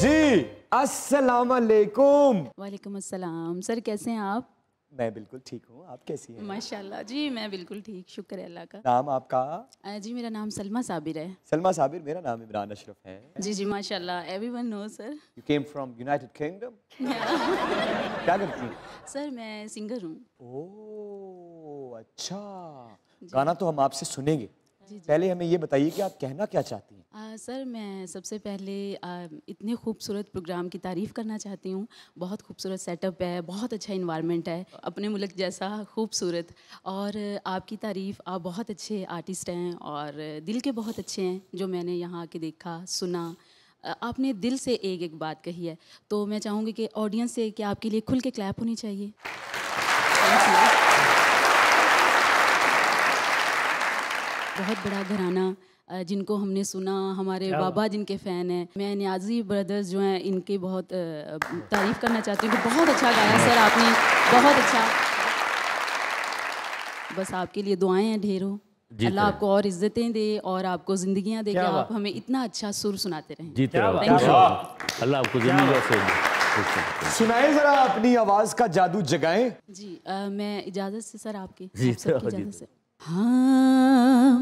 जी अस्सलाम वालेकुम। वालेकुम अस्सलाम। सर कैसे हैं आप? मैं बिल्कुल ठीक हूँ, आप कैसी हैं? माशाल्लाह जी, मैं बिल्कुल ठीक, शुक्र है अल्लाह का। नाम आपका? जी मेरा नाम सलमा साबिर है। सलमा साबिर। मेरा नाम इमरान अशरफ है। जी जी माशाल्लाह, everyone know sir. You came from United Kingdom? क्या करती हैं? सर मैं सिंगर हूँ। ओह अच्छा, गाना तो हम आपसे सुनेंगे। जी जी। पहले हमें ये बताइए कि आप कहना क्या चाहती हैं? सर मैं सबसे पहले इतने खूबसूरत प्रोग्राम की तारीफ़ करना चाहती हूँ। बहुत खूबसूरत सेटअप है, बहुत अच्छा इन्वायरमेंट है, अपने मुल्क जैसा खूबसूरत। और आपकी तारीफ़, आप बहुत अच्छे आर्टिस्ट हैं और दिल के बहुत अच्छे हैं, जो मैंने यहाँ आके देखा सुना। आपने दिल से एक एक बात कही है, तो मैं चाहूँगी कि ऑडियंस से कि आपके लिए खुल के क्लैप होनी चाहिए। बहुत बड़ा घराना, जिनको हमने सुना, हमारे बाबा जिनके फ़ैन हैं। मैं नियाज़ी ब्रदर्स जो हैं इनकी बहुत तारीफ़ करना चाहती हूँ कि बहुत अच्छा गाया सर आपने, बहुत अच्छा। बस आपके लिए दुआएं हैं ढेरों। अल्लाह आपको और इज़्ज़तें दे और आपको ज़िंदगियाँ दे कि आप हमें इतना अच्छा सुर सुनाते रहें। जीते रहो। अल्लाह आपको ज़िंदगी से सुनाए जरा, अपनी आवाज़ का जादू जगाएं। जी मैं इजाज़त से सर आपकी, जी, सबकी जी। इजाज़त से। हाँ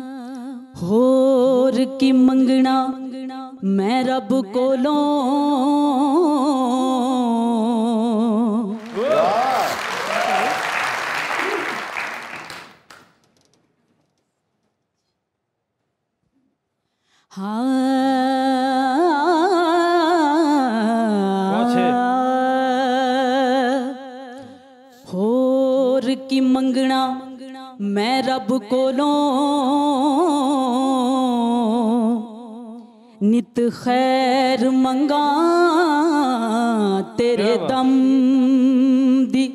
होर की मंगना मैं रब कोलों, होर की मंगना मैं रब कोलों, नित खैर मंगा तेरे दम दी।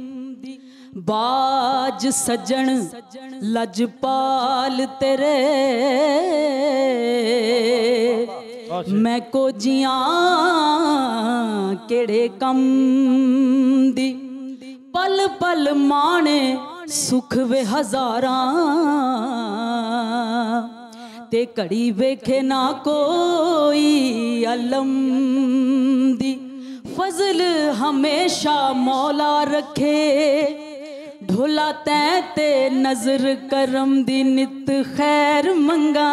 बाज सजन लजपाल तेरे, मैं को जियां केड़े कम दी। पल पल माने सुख वे हजारां, ते घड़ी वेखे ना कोई अलम दी। फजल हमेशा मौला रखे, ढोला तैं ते नजर करम दी। नित खैर मंगा,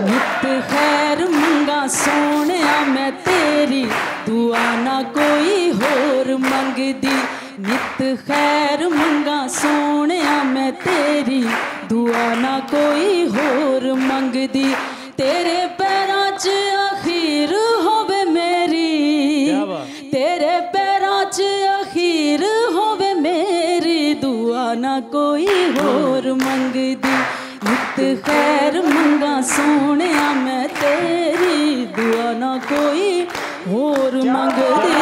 नित खैर मंगा सोनिया मैं तेरी, दुआ ना कोई होर मंगदी। नित खैर मंगा सोनिया मैं तेरी, दुआ ना कोई होर मंगदी। तेरे पैरां च अखीर होवे मेरी, तेरे पैरां च अखीर होवे मेरी, दुआ ना कोई होर मंगदी। नित खैर मंगा सोनिया मैं तेरी, दुआ ना कोई होर मंगदी।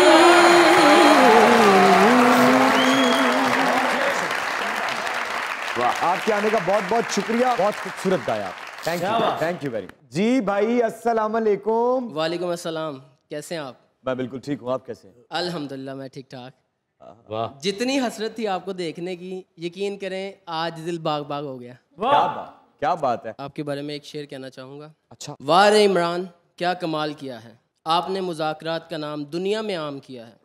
आपके आने का बहुत बहुत शुक्रिया, बहुत खूबसूरत गाया। Thank you very much. जी भाई अस्सलाम वालेकुम। वालेकुम अस्सलाम। कैसे हैं आप? मैं बिल्कुल ठीक हूँ, आप कैसे हैं? अल्हम्दुलिल्लाह मैं ठीक ठाक। वाह, जितनी हसरत थी आपको देखने की, यकीन करें आज दिल बाग बाग हो गया। क्या बात है। आपके बारे में एक शेर कहना चाहूँगा। अच्छा। वाह रे इमरान क्या कमाल किया है, आपने मुज़ाकरात का नाम दुनिया में आम किया है।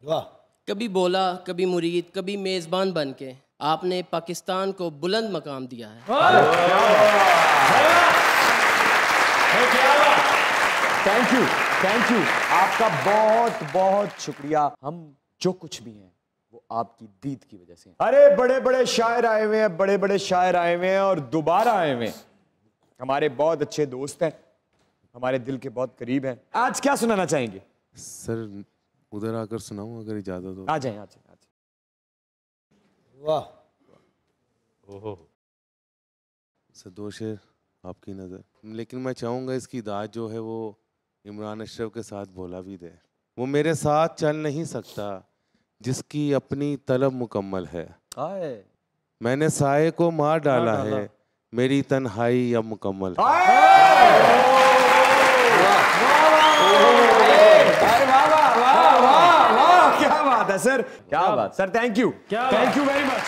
वाह। कभी बोला, कभी मुरीद, कभी मेज़बान बन के आपने पाकिस्तान को बुलंद मकाम दिया है। थैंक यू, थैंक यू, आपका बहुत बहुत शुक्रिया। हम जो कुछ भी हैं वो आपकी दीद की वजह से। अरे बड़े बड़े शायर आए हुए हैं, बड़े बड़े शायर आए हुए हैं और दोबारा आए हुए हैं। हमारे बहुत अच्छे दोस्त हैं, हमारे दिल के बहुत करीब हैं। आज क्या सुनाना चाहेंगे? सर उधर आकर सुनाऊं अगर इजाजत हो? आ जाएं, आ जाएं, आ जाएं। वाह। ओहो। सर दो शेर आपकी नज़र, लेकिन मैं चाहूँगा इसकी दाद जो है वो इमरान अशरफ के साथ बोला भी दे। वो मेरे साथ चल नहीं सकता जिसकी अपनी तलब मुकम्मल है, मैंने साए को मार डाला है, मेरी तन्हाई अब मुकम्मल है। क्या बात है सर, क्या बात sir, thank you very much.